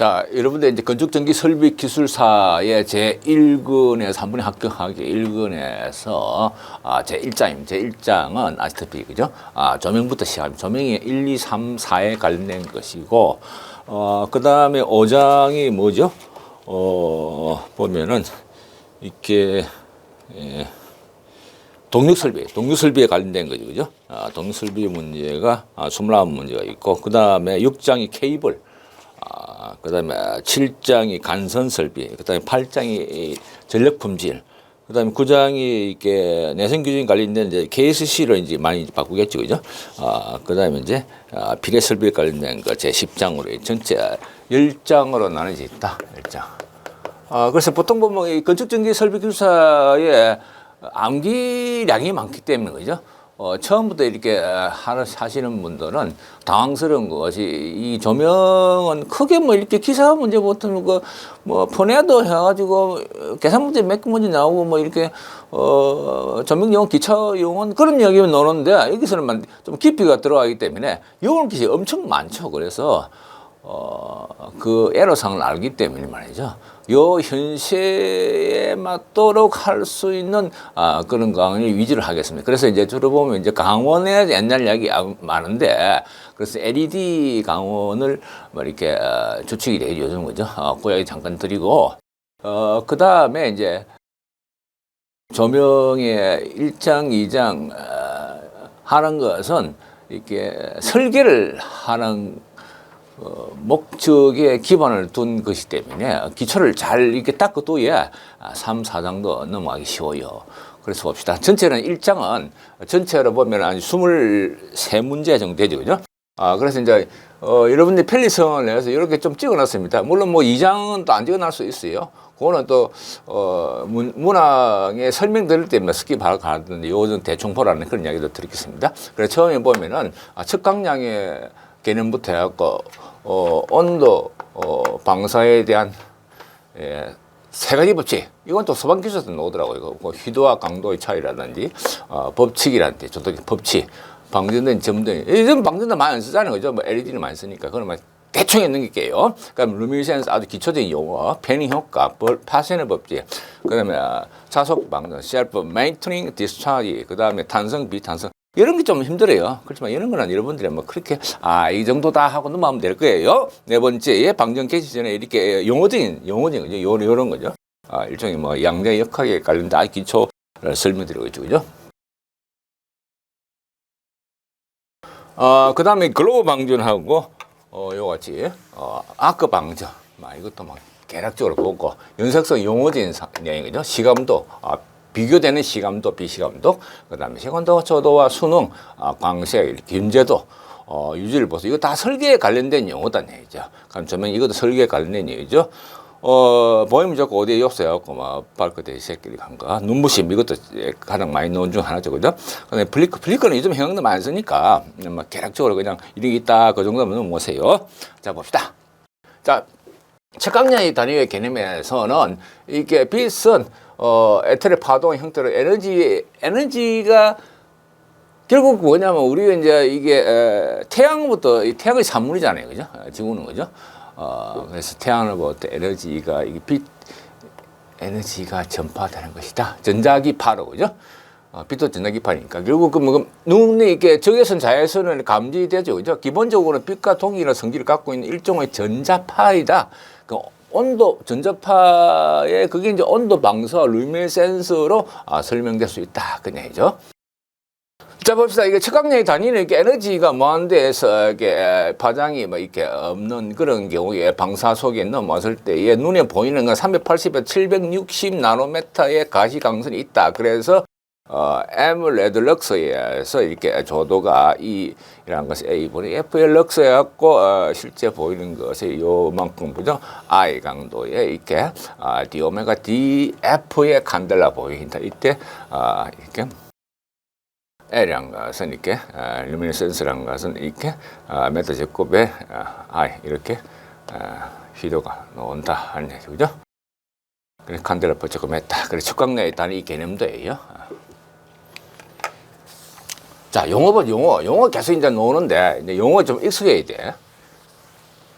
자, 여러분들 이제 건축전기 설비 기술사의 제1근에서 한 분이 합격하기 1근에서 제1장입니다. 제1장은 아시다시피 그죠? 조명부터 시작합니다. 조명이 1, 2, 3, 4에 관련된 것이고 그다음에 5장이 뭐죠? 보면은 이렇게 동력설비에 관련된 거죠. 그죠? 동력설비 문제가 29문제가 있고 그다음에 6장이 케이블 그다음에 7장이 간선설비, 그다음에 8장이 전력품질, 그다음에 9장이 이렇게 내선 규정에 관련된 이제 KSC로 이제 많이 바꾸겠죠, 그죠? 그다음에 이제 비례 설비에 관련된 거 제 10장으로 전체 10장으로 나눠져 있다. 10장. 그래서 보통 보면 이 건축전기 설비 기술사에 암기량이 많기 때문에 그죠? 처음부터 이렇게 하시는 분들은 당황스러운 것이 이 조명은 크게 뭐 이렇게 기사 문제부터 뭐 폰에도 해가지고 계산 문제 몇 개 문제 나오고 뭐 이렇게 조명 용어, 기차 용어 그런 이야기만 나오는데 여기서는 좀 깊이가 들어가기 때문에 용어 기술이 엄청 많죠. 그래서 그 애로사항을 알기 때문에 말이죠. 요 현세에 맞도록 할 수 있는 그런 강의 위주로 하겠습니다. 그래서 이제 주로 보면 이제 강원에 옛날 이야기 많은데 그래서 LED 강원을 뭐 이렇게 주축이 되죠. 요즘 그죠? 그 이야기 잠깐 드리고 그 다음에 이제 조명의 1장, 2장 하는 것은 이렇게 설계를 하는 목적에 기반을 둔 것이기 때문에 기초를 잘 이렇게 닦아둬야 3, 4장도 넘어가기 쉬워요. 그래서 봅시다. 전체는 1장은 전체로 보면 한 23문제 정도 되죠. 그죠? 그래서 이제 여러분들이 편리성을 내서 이렇게 좀 찍어놨습니다. 물론 뭐 2장은 또 안 찍어놨을 수 있어요. 그거는 또 문항에 설명 드릴 때 스킵하고 가는데 요즘 대충 보라는 그런 이야기도 드리겠습니다. 그래서 처음에 보면은 첫 강량의 개념부터 해갖고 온도, 방사에 대한 세 가지 법칙. 이건 또 소방기술에서 나오더라고요. 뭐 희도와 강도의 차이라든지 법칙이라든지 저도 법칙, 방전된 점등. 요즘 방전도 많이 안 쓰잖아요. 그죠? 뭐 LED를 많이 쓰니까 그러면 대충 넘길게요. 그럼 루미센스 아주 기초적인 용어, 패닝 효과, 파생의 법칙, 그다음에 자속 방전, 셀프 메인터닝 디스차지, 그다음에 탄성, 비탄성. 이런 게 좀 힘들어요. 그렇지만 이런 거는 여러분들이 뭐 그렇게 이 정도다 하고 넘어가면 될 거예요. 네 번째, 방전 개시 전에 이렇게 용어적인 거죠. 요런 거죠. 일종의 뭐 양자 역학에 관련된 기초를 설명드리고 있죠. 그죠? 그 다음에 글로우 방전하고 요같이 아크 방전. 이것도 막 개략적으로 보고 연속성 용어적인 내용이죠. 시감도 비교되는 시감도, 비시감도, 그 다음에 세관도, 초도와 수능, 광색, 견제도, 유지를 보소. 이거 다 설계에 관련된 용어다 얘기죠. 그럼 조명 이것도 설계에 관련된 얘기죠. 보이면 자꾸 어디에 욕서해갖고 막 발끝에 새끼리 간 거. 눈부심, 이것도 가장 많이 나온 중 하나죠. 그죠? 근데 플리커는 요즘 형광도 많이 쓰니까, 막 개략적으로 그냥 이렇게 있다, 그 정도면 넘어오세요. 자, 봅시다. 자, 척강량의 단위의 개념에서는 이게 빛은 에터의 파동 형태로 에너지가 결국 뭐냐면 우리가 이제 이게 태양부터 태양의 산물이잖아요, 그죠? 지구는 그죠? 그래서 태양으로부터 에너지가 이게 에너지가 전파되는 것이다. 전자기파로 그죠? 빛도 전자기파니까 결국 눈에 이렇게 적외선 자외선을 감지되죠, 그죠? 기본적으로 빛과 동일한 성질을 갖고 있는 일종의 전자파이다. 온도, 전자파의 그게 이제 온도 방사, 루미센스로 설명될 수 있다. 그 얘기죠. 자, 봅시다. 이게 척강량의 단위는 이렇게 에너지가 뭐한데서 이렇게 파장이 뭐 이렇게 없는 그런 경우에 방사 속에 넘어왔을 때에 눈에 보이는 건 380에서 760 나노미터의 가시광선이 있다. 그래서 M 레드럭스에서 이렇게 조도가 E라는 것이 A분의 F의 럭스에 갖고 실제 보이는 것이 요만큼 보죠. I 강도에 이렇게 D 오메가 DF의 칸델라 보인다. 이때 이렇게 L이라는 것은 이렇게 루미네센스라는 것은 이렇게 메타 제곱에 I 이렇게 휘도가 나온다 하는 얘기죠. 그래서 칸델라 제곱 메타. 그래서 척강량의 단위 개념도예요. 자, 용어 계속 이제 나오는데, 이제 용어 좀 익숙해야 돼.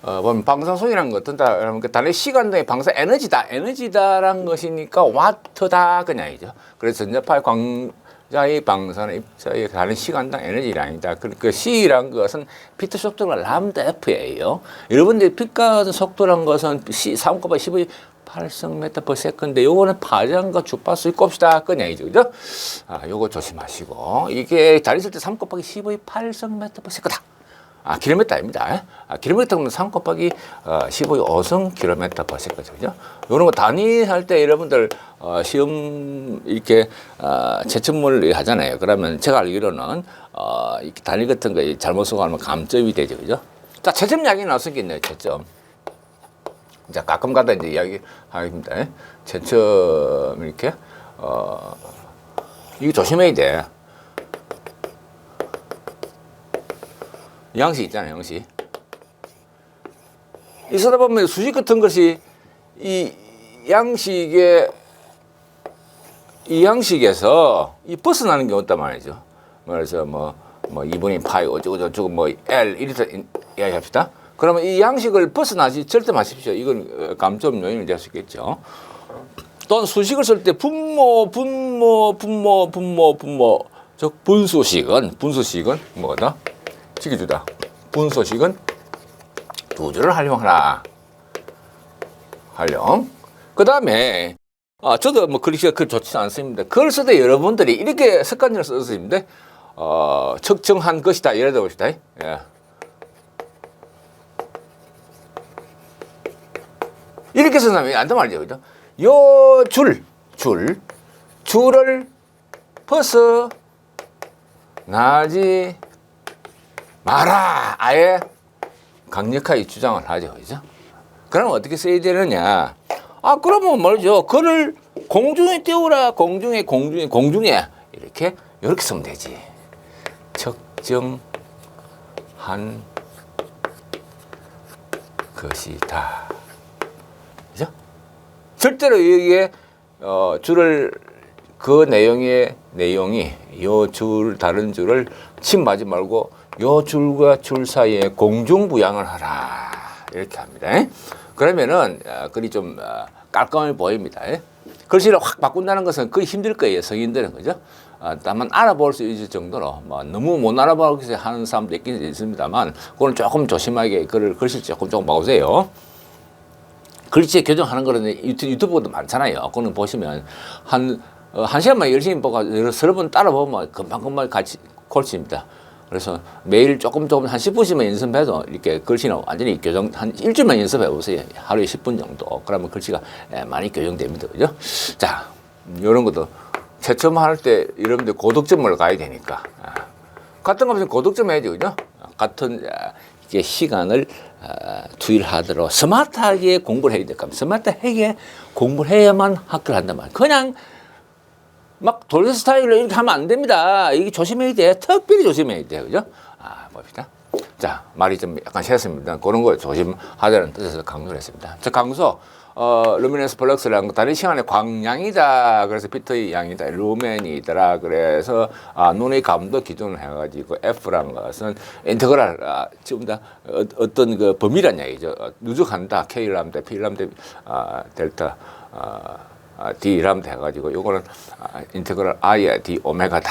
보면 방사선이라는 거 어떤다 그러면 그 단위 시간당의 방사 에너지다라는 것이니까 와트다 그냥이죠. 그래서 전자파의 광자의 방사는 입자의 다른 시간당 에너지량이다. 그 C라는 것은 비트 속도가 람다 F예요. 여러분들 빛과 속도란 것은 3,12 8승/s. 요거는 파장과 주파수의 곱이다 그냥이죠. 그죠? 요거 조심하시고 이게 잘 있을 때 3 곱하기 12 8승/s다. 킬로미터입니다. 킬로미터면 3 곱하기 15의 5승 km/s죠. 그죠? 요런 거 단위할 때 여러분들 시험 이렇게 채점을 하잖아요. 그러면 제가 알기로는 이렇게 단위 같은 거 잘못 쓰고 하면 감점이 되죠. 그죠? 자, 채점 이야기 나왔을 게 있네요. 채점. 자, 가끔가다 이제 이야기 하겠습니다. 채점 이렇게 이거 조심해야 돼. 양식 있잖아요, 양식. 있어다 보면 수직 같은 것이 이 양식에서 벗어나는 게 없단 말이죠. 그래서 뭐 2분의 파이 어쩌고 뭐 L 이렇게 이야기합시다. 그러면 이 양식을 벗어나지 절대 마십시오. 이건 감점 요인이 될 수 있겠죠. 또는 수식을 쓸 때 분모 즉 분수식은 뭐다? 지켜주다. 분수식은 두 줄을 활용하라. 그 다음에 저도 뭐 글씨가 그 좋지 않습니다. 그걸 쓸 때 여러분들이 이렇게 습관적으로 쓰시는데 측정한 것이다. 예를 들어 봅시다. 예. 이렇게 쓰면 안 돼 말이죠. 그죠? 요 줄을 벗어나지 마라. 아예 강력하게 주장을 하죠. 그죠? 그럼 어떻게 써야 되느냐? 그러면 말이죠. 그를 공중에 띄우라. 공중에 이렇게 쓰면 되지. 측정한 것이다. 그죠? 절대로 여기에 줄을 그 내용이 요 줄 다른 줄을 침하지 말고 요 줄과 줄 사이에 공중부양을 하라 이렇게 합니다. 그러면은 글이 좀 깔끔해 보입니다. 글씨를 확 바꾼다는 것은 거의 힘들 거예요. 성인들은 그죠? 다만 알아볼 수 있을 정도로 뭐 너무 못 알아보게 하는 사람도 있긴 있습니다만 그건 조금 조심하게 글씨 조금 바꾸세요. 글씨 교정하는 거는 유튜브도 많잖아요. 그거는 보시면 한 시간만 열심히 보고 여러 번 따라보면 금방 같이 골치입니다. 그래서 매일 조금 한 10분씩만 연습해도 이렇게 글씨는 완전히 한 일주일만 연습해 보세요. 하루에 10분 정도. 그러면 글씨가 많이 교정됩니다. 그죠? 자, 이런 것도 채점할 때 여러분들 고득점을 가야 되니까. 같은 거 없으면 고득점 해야죠. 그죠? 같은 이게 시간을 투입을 하도록 스마트하게 공부를 해야 될까? 스마트하게 공부를 해야만 학교를 한단 말이에요. 그냥 막 돌려 스타일로 이렇게 하면 안 됩니다. 이게 조심해야 돼. 특별히 조심해야 돼요. 그죠? 봅시다. 자, 말이 좀 약간 샜습니다. 그런 거 조심하자는 뜻에서 강조를 했습니다. 자, 강소, 루미너스 플럭스라는 거 다른 시간에 광량이다. 그래서 비트의 양이다. 루멘이더라. 그래서 눈의 감도 기준을 해가지고 F라는 것은 인테그랄, 지금 다 어떤 그 범위란 얘기죠. 누적한다. K 람다, P 람다, 델타, D 람다 해가지고 요거는 인테그랄 I야 D 오메가다.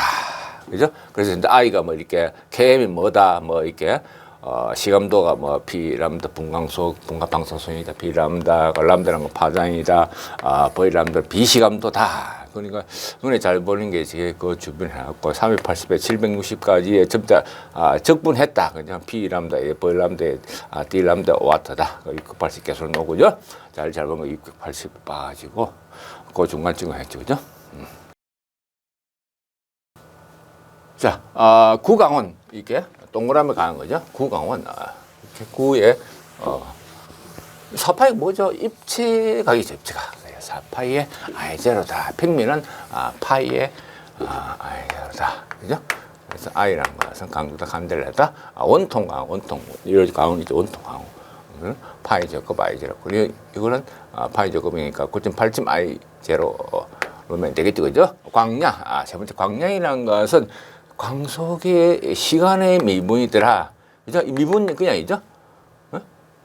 그죠? 그래서 이제 I가 뭐 이렇게 Km이 뭐다. 뭐 이렇게 시감도가 뭐 P 람다 분광 방사선이다. B 람다 람다라는 건 파장이다. V 람다 B 시감도다. 그러니까 눈에 잘 보이는 게 이제 그 주변에 해갖고 380에 760까지의 점자 적분했다. 그냥 P 람다에 V 람다에 D 람다 와트다. 280 계속 나오고요. 잘 보면 280 빠지고 그 중간쯤 했죠, 그죠? 자, 구강원 이게 동그라미 가는 거죠. 구강원 이렇게 구에 4파이 뭐죠? 입체각이죠, 입체각. 4파이의 I0다. 평면은 파이의 I0다. 그죠? 그래서 I라는 것은 강도다, 감델라다, 원통강, 이런 강원이죠, 원통강. 파이 제곱 I0. 그리고 이거는 파이 제곱이니까 9.8점 I0 그러면 되겠죠, 그죠? 광량, 세 번째 광량이라는 것은 광속의 시간의 미분이더라. 그죠? 이 미분 그냥이죠?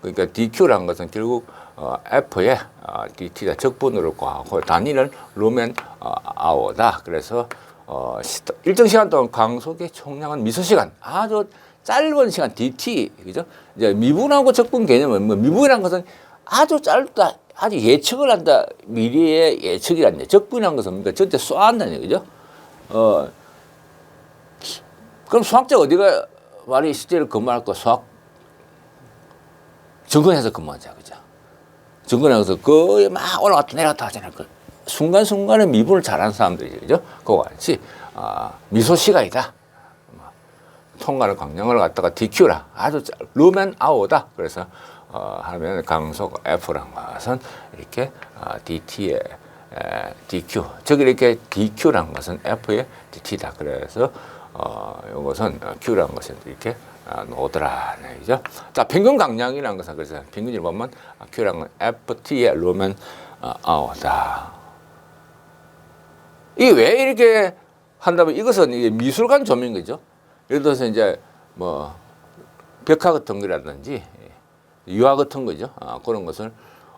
그러니까 DQ라는 것은 결국 F의 DT다 적분으로 구하고 단위는 루멘 아워다. 그래서 일정 시간 동안 강속의 총량은 미소 시간 아주 짧은 시간 DT 그죠? 이제 미분하고 적분 개념은 뭐 미분이라는 것은 아주 짧다, 아주 예측을 한다, 미래의 예측이란데 적분이라는 것은 뭡니까? 절대 쏘아한다는 얘기죠. 그럼 수학자 어디가 말이 실제로 근무할 거 수학 증권에서 근무하자 그죠? 증권에서 거의 막 올라갔다 내려갔다 하잖아요. 그 순간순간에 미분을 잘하는 사람들이죠. 그죠? 그거 같이 미소 시간이다. 통과를 광량을 갖다가 DQ라 아주 루멘 아워다. 그래서 하면 강속 F란 것은 이렇게 DT의 DQ 즉 이렇게 DQ란 것은 F의 DT다. 그래서 이것은 Q란 것은 이렇게 노드라는 얘기죠. 자, 평균 강량이라는 것은 그래서 평균을 보면 Q란 건 FT의 루멘 아워다. 이게 왜 이렇게 한다면 이것은 이게 미술관 조명인 거죠. 예를 들어서 이제 뭐 벽화 같은 거라든지 유화 같은 거죠. 그런 것을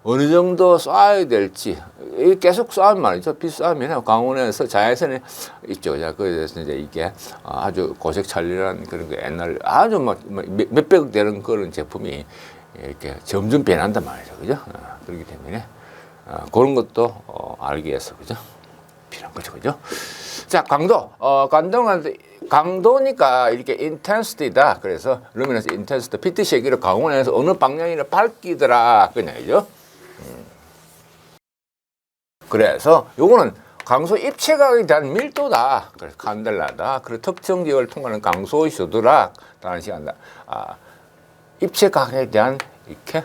어느 정도 쏴야 될지 계속 쏴면 말이죠. 비 쏴면 강원에서 자외선이 있죠. 그래서 이제 이게 아주 고색찰리라는 그런 거 옛날 아주 막 몇백억 되는 그런 제품이 이렇게 점점 변한단 말이죠. 그죠? 그렇기 때문에 그런 것도 알기 위해서 그죠? 필요한 거죠. 그죠? 자, 강도니까 이렇게 intensity다. 그래서 luminous intensity, PT 시기로 강원에서 어느 방향이라 밝히더라. 그 얘기죠. 그래서 요거는 강소 입체각에 대한 밀도다. 그래서 칸델라다. 그리고 특정 지역을 통과하는 강소의 수도라. 다른 시간다. 입체각에 대한 이렇게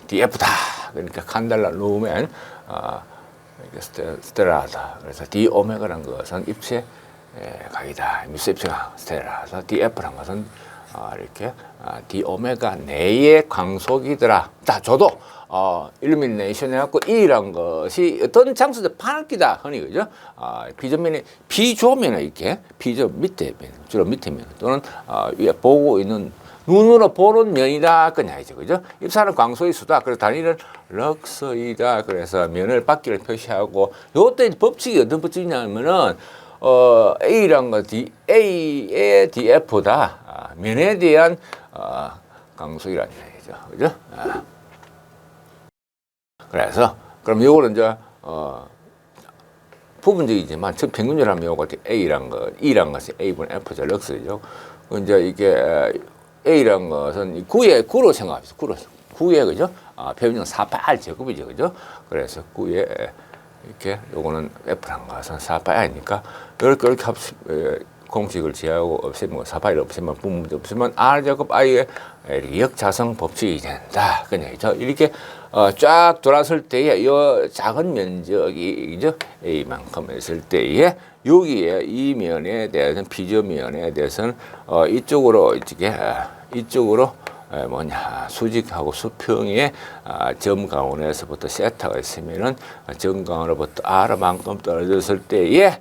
DF다. 그러니까 칸델라 루멘 스테라다. 그래서 D 오메가라는 것은 입체 각이다. 미소 입체각 스테라서 DF라는 것은 이렇게 D 오메가 내의 광속이더라. 자, 저도 일루미네이션 해갖고 E란 것이 어떤 장소에서 파랗기다 흔히 그죠? 비조면에 비조면에 이렇게 비조 밑에 면 주로 밑에 면 또는 위에 보고 있는 눈으로 보는 면이다 그냥이죠 그죠? 입사는 광소의 수다. 그래서 단위는 럭스이다. 그래서 면을 받기를 표시하고 요때 법칙이 어떤 법칙이냐면은 A란 거 A의 DF다. 면에 대한 강소이라는 얘기죠. 그죠? 그래서 그럼 요거는 이제 부분적이지만 즉 평균적으로 하면 요거 A란 거, E란 것이 A분의 F죠. 럭스죠. 이제 이게 A란 것은 9로 생각합시다. 9에 그죠? 표현형 4파R 제곱이죠. 그죠? 그래서 9에 이렇게 요거는 F란 것은 4파R이니까 이렇게 공식을 제하고 없애면 4파를 없애면 부분도 없으면 R 제곱 I의 역자성 법칙이 된다. 그냥 이렇게 쫙 돌았을 때에 이 작은 면적이죠. A만큼 했을 때에 여기에 이 면에 대해서는 비저면에 대해서는 이쪽으로 수직하고 수평의 점강원에서부터 세타가 있으면은 점강원으로부터 R만큼 떨어졌을 때에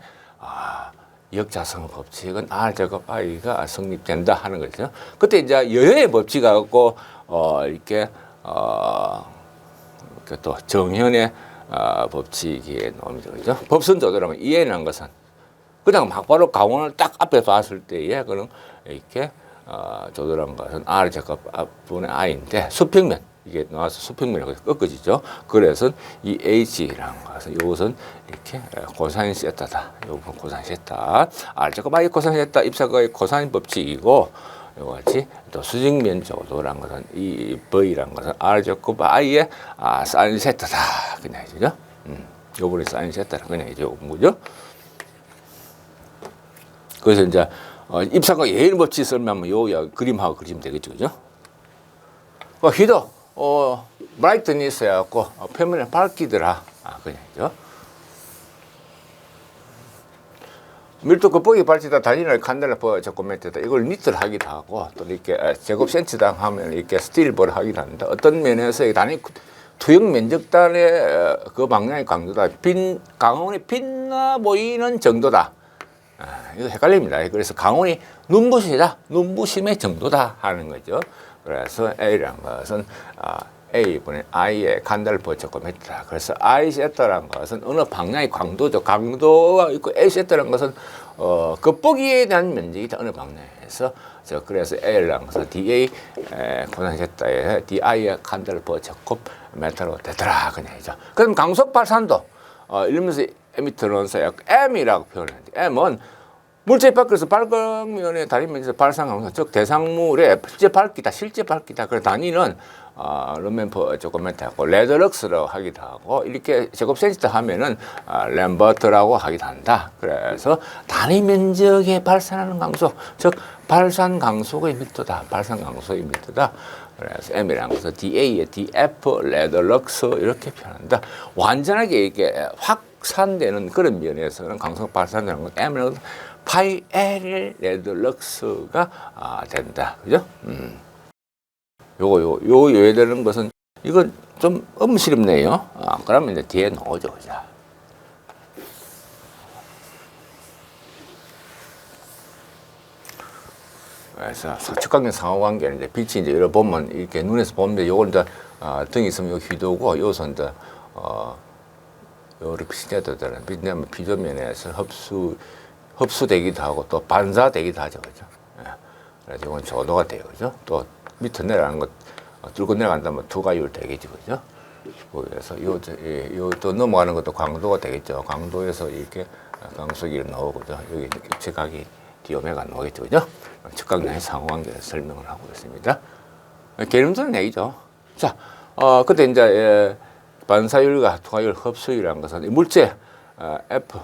역자성 법칙은 R 제곱 I가 성립된다 하는 거죠. 그때 이제 여연의 법칙 갖고 이렇게 또 정현의 법칙이 나옵니다. 그죠? 법선 조절하면 이해는 것은 그냥 막바로 강원을 딱 앞에 봤을 때에 그런 이렇게 조절한 것은 R 제곱 분의 I인데 수평면 이게 나와서 수평면이 꺾어지죠. 그래서 이 H라는 것은 이것은 이렇게 코사인 세타다. 이 부분 코사인 세타. R 제곱 I 코사인 세타 입사각의 코사인 법칙이고 이와 같이 또 수직면 조도라는 것은 이 V라는 것은 R 제곱 I의 사인 세타다. 그냥 이죠. 요번에 사인 세타라 그냥 이죠. 뭐죠? 그래서 이제 입사각 예일 법칙 설명하면 요 그림하고 그리면 되겠죠. 그죠? 휘도 브라이트니스 해갖고 표면에 밝히더라. 그냥이죠. 밀도 겉보기 밝히다 단위를 칸델라 제곱미터다. 이걸 니트를 하기도 하고 또 이렇게 제곱 센치당 하면 이렇게 스틸볼을 하기도 하는데 어떤 면에서 이 단위 투영 면적단의 그 방향의 강도다. 강원이 빛나 보이는 정도다. 이거 헷갈립니다. 그래서 강원이 눈부시다, 눈부심의 정도다 하는 거죠. 그래서 A라는 것은 A분의 I의 간다를 보였고 있다. 그래서 I 세터라는 것은 어느 방향의 강도죠. 강도가 있고 A 세터라는 것은 겉보기에 대한 면적이다. 어느 방향에서 그래서 A라는 것은 DA 고난 세터에 DI의 간다를 보였고 메타로 되더라 그냥이죠. 그럼 강속 발산도 이러면서 에미터론서 M이라고 표현하는데 M은 물질 밖에서 발광면에 다니면서 발산강도 즉 대상물의 실제 밝기다. 그 단위는 룸앤퍼 조그매트하고 레드럭스라고 하기도 하고 이렇게 제곱 센티미터 하면은 램버트라고 하기도 한다. 그래서 단위 면적에 발산하는 강속, 즉 발산 강속의 미터다. 발산 강속의 미터다. 그래서 M이라는 것은 DA의 DF 레드럭스 이렇게 표현한다. 완전하게 이게 확산되는 그런 면에서는 강속 발산되는 건 M이라는 것은 파이 L 레드럭스가 된다. 그죠? 요거 외되는 것은 이건 좀 음시럽네요. 그러면 이제 뒤에 나오죠. 자. 그래서 측각경 상호관계는 이제 빛이 이제 여러 보면 이렇게 눈에서 보면 요걸 이제 등이 있으면 요 휘도고 요서 이제 요렇게 시대되는 빛내면 비조면에서 흡수되기도 하고 또 반사되기도 하죠. 그죠? 예. 그래서 이건 조도가 돼요. 그죠? 또 밑으로 내려가는 것, 뚫고 내려간다면 투가율 되겠죠. 그죠? 그래서 또 넘어가는 것도 강도가 되겠죠. 강도에서 이렇게 강속이 나오고죠. 여기 입체각이 디오메가 나오겠죠. 그죠? 측각량의 상호관계를 설명을 하고 있습니다. 개념적인 얘기죠. 자, 그때 이제 반사율과 투가율 흡수율이라는 것은 물체 F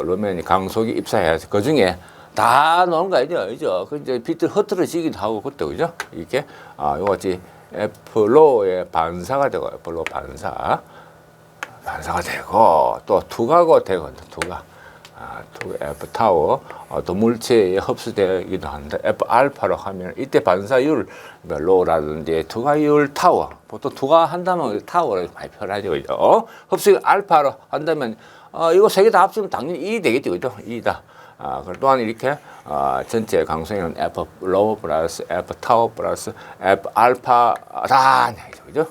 루멘이 강속이 입사해야지 그 중에 다 넣은 거 아니죠. 그 이제 빛을 흐트러지기도 하고 그때 그죠? 이렇게 요같이 F로의 반사가 되고 F로 반사가 되고 또 투가고 되고 투가 F 타워 또 물체에 흡수되기도 하는데 F 알파로 하면 이때 반사율 로라든지 투가율 타워 보통 투가 한다면 타워를 많이 표현하죠. 그죠? 흡수율 알파로 한다면 이거 세 개 다 합치면 당연히 2이 되겠죠. 그죠? 2이다. 또한 이렇게 전체 강성에는 F 로우 플러스 F 타워 플러스 F 알파다. 그죠?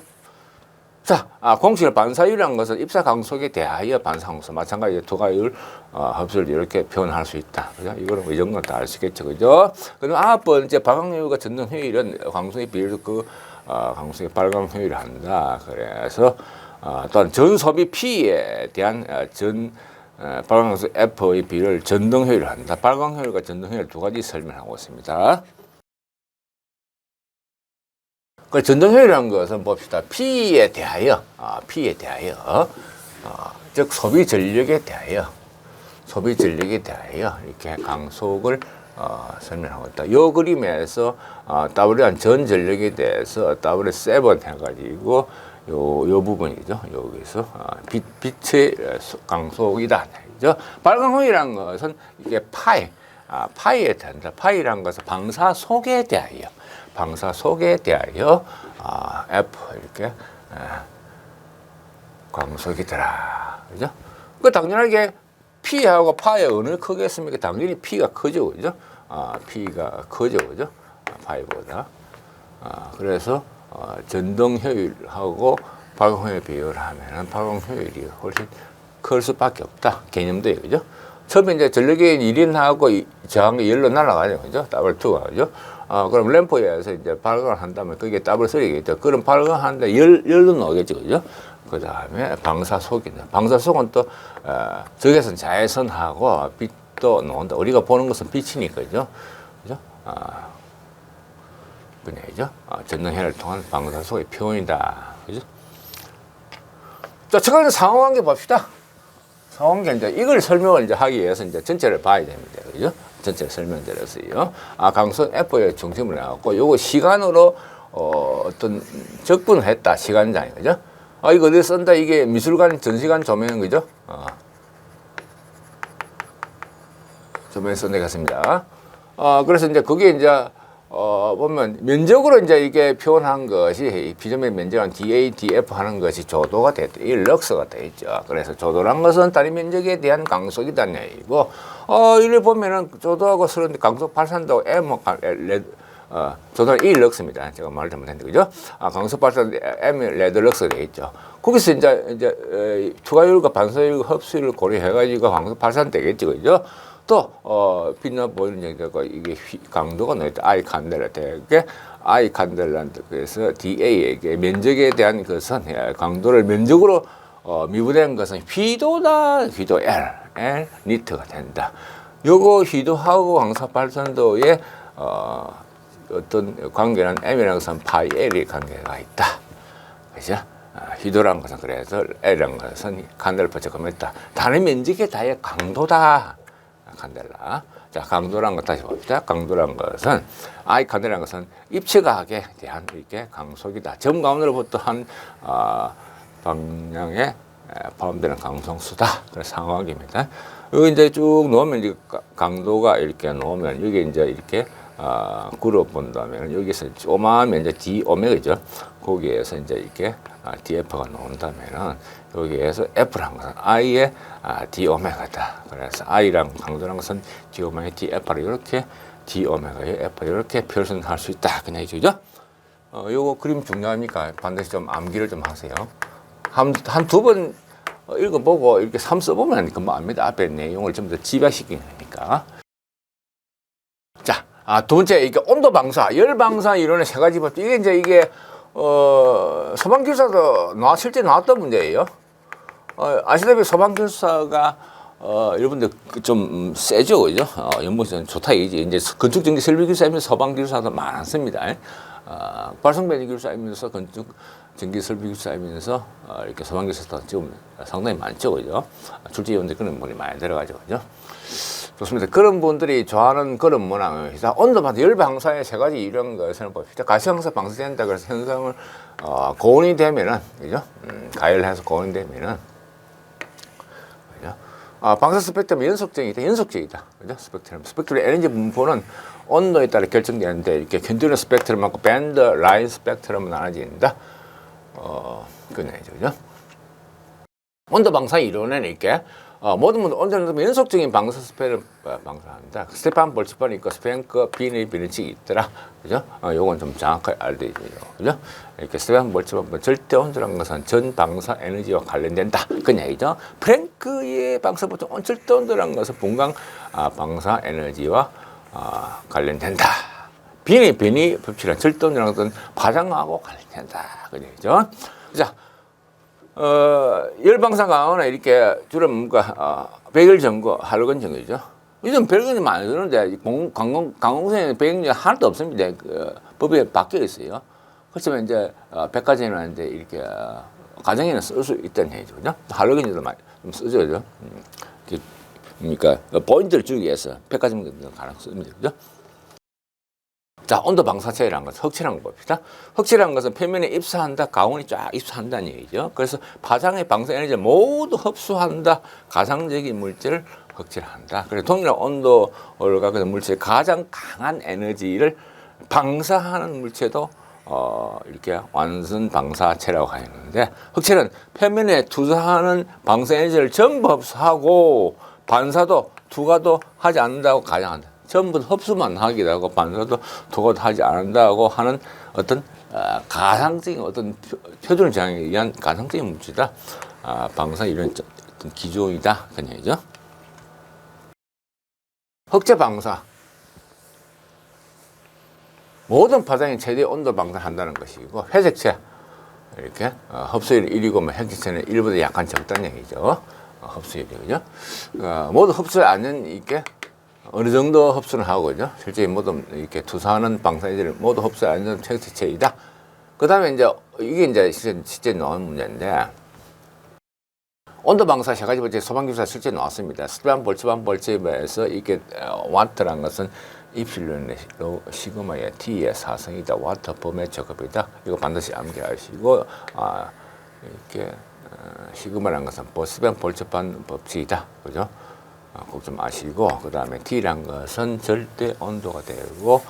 자, 공식의 반사율이라는 것은 입사 강속에 대하여 반사 강속 마찬가지로 투가율 흡수를 이렇게 표현할 수 있다. 그죠? 이거는 이 정도는 다 알 수 있겠죠. 그죠? 그럼 9번째 발광효율과 전등 효율은 강속의 비율 강속의 발광 효율을 한다. 그래서 또한 전소비 P에 대한 발광강속 F의 비율을 전등 효율을 한다. 발광 효율과 전등 효율 두 가지 설명하고 있습니다. 그 전등 효율이라는 것은 봅시다. P에 대하여, 즉 소비 전력에 대하여 이렇게 강속을 설명하고 있다. 이 그림에서 W한 전 전력에 대해서 W7 해가지고 요 부분이죠. 여기서 빛의 강속이다. 그죠? 발광효율이라는 것은 이게 파이에 대한다. 파이라는 것은 방사 속에 대하여 F 이렇게 강속이더라. 그죠? 그 당연하게 P하고 파이 어느 크겠습니까? 당연히 P가 크죠. 그죠? P가 크죠. 그죠? 파이보다. 그래서 전등 효율하고 발광 효율 비율을 하면은 발광 효율이 훨씬 클 수밖에 없다. 개념도 그죠? 처음에 이제 전력의 1인하고 저항이 열로 날아가죠. 그죠? W2가 그죠? 그럼 램프에서 이제 발광을 한다면 그게 W3겠죠. 그럼 발광하는데 열로 나오겠죠. 그죠? 그 다음에 방사속이네. 방사속은 또, 적외선 자외선하고 빛도 나온다. 우리가 보는 것은 빛이니까, 그죠? 그죠? 그냥이죠. 전등해를 통한 방사속의 표현이다. 그죠? 자, 최근에 상호관계 봅시다. 상호관계 이제 이걸 설명을 이제 하기 위해서 이제 전체를 봐야 됩니다. 그죠? 전체를 설명드렸어요. 강속 F의 중심을 해갖고 요거 시간으로 어떤 적분을 했다. 시간장이. 그죠? 이거 어디 쓴다? 이게 미술관 전시관 조명, 그죠? 조명에 쓴다 같습니다. 그래서 이제 그게 이제 보면 면적으로 이제 이게 표현한 것이 비점의 면적은 DA, DF 하는 것이 조도가 됐다. 이 럭스가 되어 있죠. 그래서 조도란 것은 다리 면적에 대한 강속이다는 얘기고, 이를 보면은 조도하고 서로 강속 발산도 M, 토탈 1럭스입니다. 제가 말을 잘못했는데, 그죠? 강소 발산 M 레드 럭스 되어 있죠. 거기서 이제 투과율과 반사율과 흡수율을 고려해가지고 강소 발산 되겠죠, 그죠? 또 빛나 보이는 얘기가 이게 강도가 너희들 I 칸델라 되게 I 칸델라한테 그래서 DA에게 면적에 대한 것은 강도를 면적으로 미분된 것은 휘도다, 휘도 L 니트가 된다. 요거 휘도하고 강사 발산도의 어떤 관계는 M이라는 것은 파이 L의 관계가 있다. 그죠? 휘도라는 것은 그래서 L이라는 것은 칸델라 퍼체가 있다. 다른 면적의 다의 강도다. 칸델라. 자, 강도라는 것 다시 봅시다. 강도라는 것은 I 칸델라는 것은 입체각에 대한 이렇게 강속이다. 점 가운데로부터 한 방향에 포함되는 강성수다. 그래서 상호학입니다. 여기 이제 쭉 놓으면 이제 강도가 이렇게 놓으면 여기 이제 이렇게 그룹 본다면 여기서 조그마하면 이제 D 오메가죠. 거기에서 이제 이렇게 DF가 나온다면은 여기에서 F라는 것은 I의 D 오메가다. 그래서 I랑 강도라는 것은 D 오메가 DF를 이렇게 D 오메가의 F 이렇게 표현할 수 있다. 그냥 이죠. 요거 그림 중요하니까 반드시 좀 암기를 좀 하세요. 한 두 번 읽어보고 이렇게 삼 써보면 금방 압니다. 앞에 내용을 좀 더 집약시키는 거니까. 자, 두 번째 이게 온도 방사, 열 방사 이론의 세 가지 법. 이게 이제 이게 소방기술사도 실제 나왔던 문제예요. 아시다시피 소방기술사가 여러분들 좀 세죠, 그죠? 연봉이 좋다 이제 건축전기 설비기술사이면서 소방기술사도 많습니다. 발성변기술사이면서 건축전기설비기술사이면서 이렇게 소방기술사도 지금 상당히 많죠, 그죠? 출제위원들 그런 분이 많이 들어가죠, 그죠? 좋습니다. 그런 분들이 좋아하는 그런 문항을 온도 방사, 열 방사의 세 가지 이런 것을 봅시다. 가시방사 방사된다 그래서 현상을 고온이 되면은, 그죠? 가열해서 고온이 되면은, 그죠? 방사 스펙트럼 연속적이다, 그죠? 스펙트럼 에너지 분포는 온도에 따라 결정되는데 이렇게 컨티뉴 스펙트럼하고 밴드 라인 스펙트럼은 나눠진다. 그냥 그죠? 온도 방사 이론에는 이렇게 모든 온도는 연속적인 방사 스펙을 방사한다. 스테판 볼츠판이 있고 스프랭크 비닐치기 있더라. 그죠? 요건 좀 정확하게 알려야 되죠. 그죠? 이렇게 스테판 볼츠판 절대 온도라는 것은 전 방사 에너지와 관련된다. 그냥 이죠. 프랭크의 방사 보통 절대 온도라는 것은 분광 방사 에너지와 관련된다. 비니 법칙이란 절대 온도라는 것은 파장하고 관련된다. 그죠? 자. 열방사 강화는 이렇게 주로 뭔가 백열 전구, 할로겐 전구죠. 요즘 별건이 많이 드는데 강공성에는 백열이 하나도 없습니다. 법에 바뀌어 있어요. 그렇지만 이제 백화점이나 이제 이렇게 가정에는 쓸 수 있다는 얘기죠, 그죠? 할로겐도 많이 좀 쓰죠, 그죠? 그러니까 포인트를 주기 위해서 백화점 같은 거 가능 씁니다, 그죠? 자, 온도 방사체라는 것은 흑체라는 거 봅시다. 흑체라는 것은 표면에 입사한다, 가온이 쫙 입사한다는 얘기죠. 그래서 파장의 방사 에너지를 모두 흡수한다. 가상적인 물질을 흑체라 한다. 그래서 동일한 온도를 갖고 있는 물질의 가장 강한 에너지를 방사하는 물체도 이렇게 완선 방사체라고 하는데, 흑체는 표면에 투사하는 방사 에너지를 전부 흡수하고 반사도 투과도 하지 않는다고 가정한다. 전부 흡수만 하기도 하고 반사도 투과도 하지 않는다고 하는 어떤 가상적인 어떤 표준 정의에 의한 가상적인 물질이다. 방사 이런 어떤 기조이다. 그런 얘기죠. 흑체 방사. 모든 파장이 최대 온도 방사한다는 것이고, 회색체 이렇게 흡수율이 1이고 핵체는 1보다 약간 적다는 얘기죠. 흡수율이 그죠? 모두 흡수를 않는 이렇게 어느 정도 흡수를 하고, 그죠? 실제 모두 이렇게 투사하는 방사에너지를 모두 흡수 안 하는 체이다. 그 다음에 이제 이게 이제 실제 나온 문제인데, 온도 방사 세 가지 번째 소방기술사 실제 나왔습니다. 스테판 볼츠에서 이게 와트라는 것은 입실론의 시그마의 T의 사성이다. 와트 범의 적합이다. 이거 반드시 암기하시고, 이렇게 시그마라는 것은 스테판 볼츠판 법칙이다. 그죠? 꼭 좀 아시고, 그 다음에 T란 것은 절대 온도가 되고,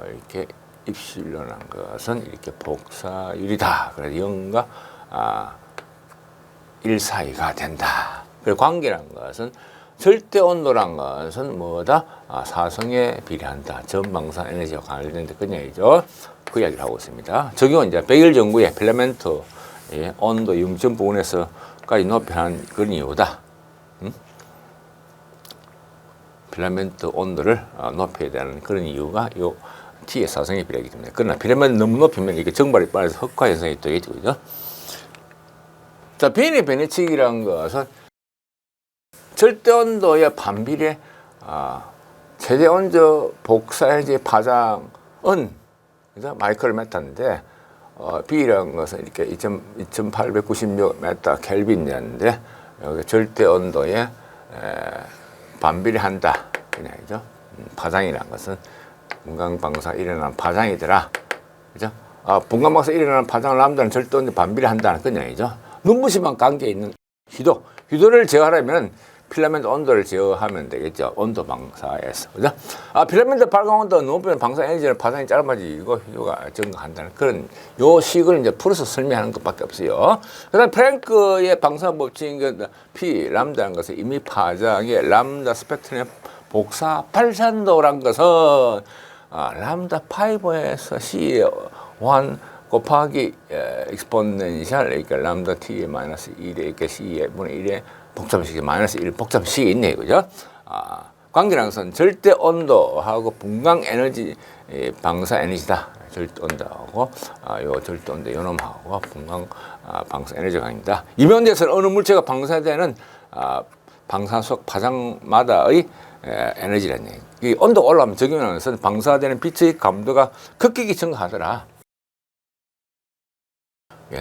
이렇게 입실론한 것은 이렇게 복사율이다. 그래서 0과 1 사이가 된다. 그리고 관계란 것은 절대 온도란 것은 뭐다? 사성에 비례한다. 전방사 에너지와 관련된 그 이야기죠. 그 이야기를 하고 있습니다. 적용은 이제 백일 전구의 필라멘트 온도 0점 부분에서까지 높이는 그런 이유다. 필라멘트 온도를 높여야 되는 그런 이유가 요 T의 사성에 비례하기 때문에. 그러나 필라멘트 너무 높이면 이게 정발이 빨라서 흑화 현상이 또 있죠. 그죠? 자, 비인의 변해치기라는 것은 절대 온도의 반비례 최대 온도 복사해지 파장은 그죠? 마이크로메타인데 B라는 것은 이렇게 2896m 켈빈이었는데 여기 절대 온도에 반비례한다 그냥이죠. 파장이라는 것은 분광방사 일어나는 파장이더라. 그죠? 분광방사 일어나는 파장을 람다는 절대 온도에 반비례한다는 그냥이죠. 눈부심한 관계에 있는 휘도를 제어하려면 필라멘트 온도를 제어하면 되겠죠. 온도 방사에서. 그죠? 필라멘트 발광 온도가 높으면 방사 에너지는 파장이 짧아지고 휘도가 증가한다는 그런 요 식을 이제 풀어서 설명하는 것밖에 없어요. 그 다음 프랭크의 방사 법칙인 그 P, 람다는 것은 이미 파장의 람다 스펙트럼의 복사 발산도란 것은 람다 5에서 C의 1 곱하기 익스포넨셜 그러니까 람다 T의 마이너스 1에 이렇게 C의 분의 1에 복잡식이 마이너스 1 복잡식이 있네 그죠? 관계라는 것은 절대 온도하고 분광 에너지 방사 에너지다. 절대 온도하고 요 절대 온도 요놈하고 분광 방사 에너지 관계다. 이면대에서는 어느 물체가 방사되는 방사속 파장마다의 에너지라는 얘기. 이 온도가 올라가면 적용하는 것은 방사되는 빛의 감도가 급격히 증가하더라.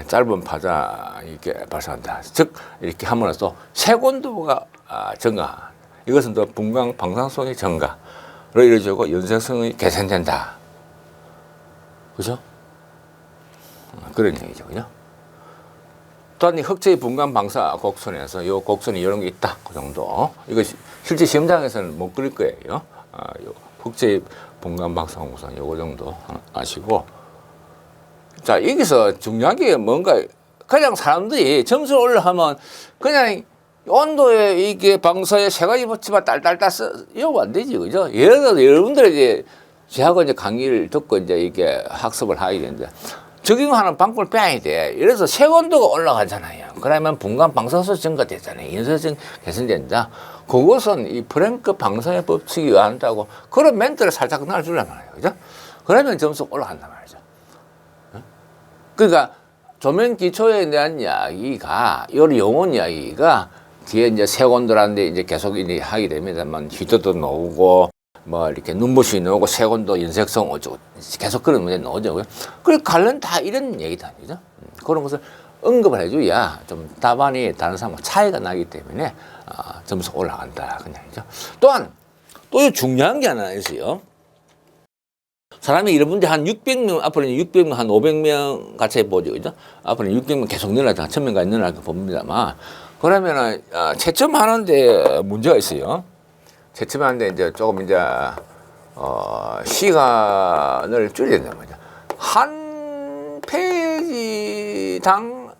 짧은 파장이 이렇게 발생한다. 즉 이렇게 함으로써 색온도가 증가. 이것은 또 분광 방사성의 증가로 이루어지고 연색성이 개선된다. 그죠? 그런 얘기죠. 그죠? 또한 이 흑체의 분광 방사 곡선에서 이 곡선이 이런 게 있다. 그 정도. 이거 실제 시험장에서는 못 그릴 거예요. 요 흑체의 분광 방사 곡선 요거 정도 아시고. 자, 여기서 중요한 게 뭔가, 그냥 사람들이 점수를 올라가면 그냥 온도에 이게 방사에 세 가지 붙이면 딸딸딸 이러면 안 되지, 그죠? 예를 들어서 여러분들이 이제 저하고 이제 강의를 듣고 이제 이게 학습을 하게 되는데 적용하는 방법을 빼야 돼. 예를 들어서 색온도가 올라가잖아요. 그러면 분광 방사수 증가되잖아요. 인쇄성 개선된다. 그것은 이 프랭크 방사의 법칙이 의한다고 그런 멘트를 살짝 넣어주란 말이에요, 그죠? 그러면 점수가 올라간단 말이죠. 그러니까 조명 기초에 대한 이야기가 이 용어 이야기가 뒤에 이제 색온도라는 데 이제 계속 이제 하게 됩니다만 휘도도 나오고 뭐 이렇게 눈부심이 나오고 색온도 연색성 어쩌고 계속 그런 문제 나오죠. 그 관련 다 이런 얘기다 아니죠. 그런 것을 언급을 해줘야 좀 답안이 다른 사람과 차이가 나기 때문에 점수가 올라간다 그냥이죠. 또한 또 중요한 게 하나 있어요. 사람이 여러분들 한 600명, 앞으로는 600명, 한 500명 같이 해보죠. 그죠? 앞으로는 600명 계속 늘어나다 1000명까지 늘어날 거 봅니다만. 그러면은, 채점하는데 문제가 있어요. 채점하는데 이제 조금 이제, 시간을 줄여야 된단 말이죠. 한 페이지당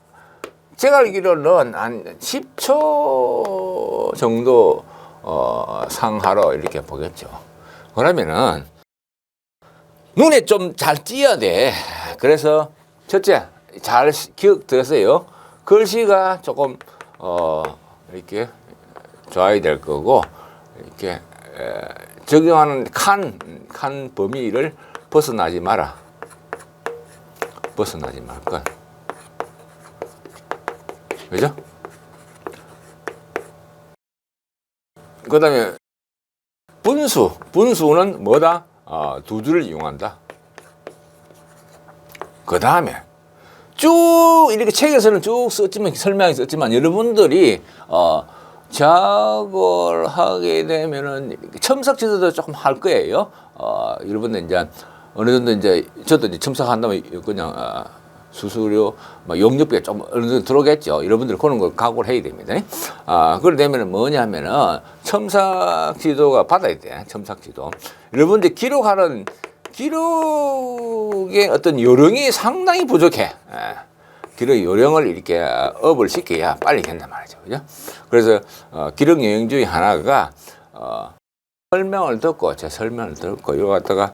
제가 알기로는 한 10초 정도, 상하로 이렇게 보겠죠. 그러면은, 눈에 좀 잘 띄어야 돼. 그래서 첫째 잘 기억 들었어요. 글씨가 조금 이렇게 좋아야 될 거고 이렇게 적용하는 칸 범위를 벗어나지 마라. 벗어나지 말 것. 그죠? 그다음에 분수는 뭐다? 두 줄을 이용한다. 그 다음에 쭉 이렇게 책에서는 쭉 썼지만 설명이 썼지만 여러분들이 작업을 하게 되면은 첨삭 지도도 조금 할 거예요. 여러분들 이제 어느 정도 이제 저도 이제 첨삭한다면 그냥 수수료, 용역비가 좀 어느 정도 들어오겠죠. 여러분들 그런 걸 각오를 해야 됩니다. 그러게 되면 뭐냐면은 첨삭 지도가 받아야 돼. 첨삭 지도. 여러분들 기록의 어떤 요령이 상당히 부족해. 기록 요령을 이렇게 업을 시켜야 빨리 된단 말이죠. 그죠? 그래서 기록 요령 중에 하나가 설명을 듣고 제 설명을 듣고 이거 갖다가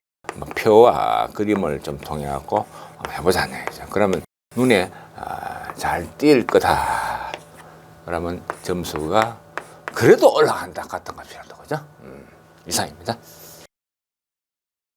표와 그림을 좀 통해 갖고 해보자는 얘기죠. 그러면 눈에 잘 띌 거다. 그러면 점수가 그래도 올라간다 같은 거 필요하다. 그죠? 이상입니다.